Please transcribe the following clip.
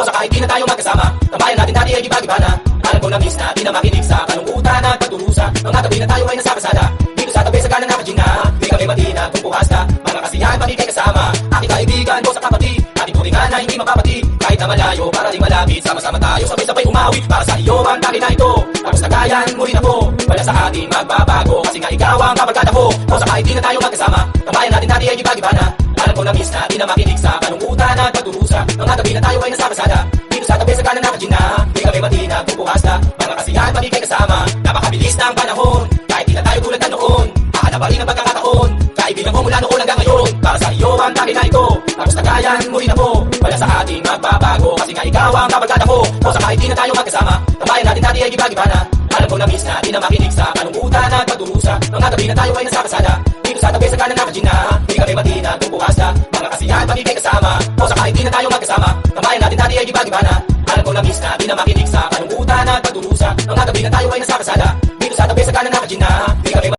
O sa kahit di na tayo magkasama, tambayan natin dati ay giba-giba na. Alam ko na miss na di na makinig sa kalungkutan at pagdurusa. Mga gabi na tayo ay nasa kasada, dito sa tabi sa kanan na kajina. Di kami matina kung bukas na, mga kasiyahan panikay kasama. Aking kaibigan ko sa kapatid, ating turingan na hindi mapapati. Kahit na malayo, para di malapit, sama-sama tayo sabay-sabay umawi. Para sa iyo ang taki na ito, tapos nagayan mo rin ako. Wala sa atin magbabago, kasi nga ikaw ang kabarkada ko. O sa kahit di na tayo magkasama, tambayan natin dati ay giba-giba na. Alam ko na miss na di na makinig sa kalungkutan at pagdurusa. Mga gabi na tayo ay nasa kasada, dito sa tabi sa kanan na kajina. Di kami matina kung bukas na, mga kasiyahan panikay kasama. Napakabilis na ang panahon, kahit di na tayo tulad na noon. Hahanap pa rin ang pagkakataon, kaibigan mo mula noon hanggang ngayon. Para sa iyo ang taki na ito, tapos nagayan mo rin ako. Wala sa ating magbabago, kasi nga ikaw ang kabarkada ko. O sa kahit di na tayo magkasama, tambayan natin dati ay giba-giba na. Alam ko na miss na di na makinig sa kalungkutan at pagdurusa. Mga gabi na tayo ay nasa kasada, dito sa tabi sa kanan na kajina. Di kami matina kung bukas na, mga kasiyahan panikay kasama. O sa kahit di na tayo magkasama, tambayan natin dati ay giba-giba na. Alam ko na miss na di na makinig sa kalungkutan at pagdurusa. Mga gabi na tayo ay nasa kasada, dito sa tabi sa kanan na kajina. Di kami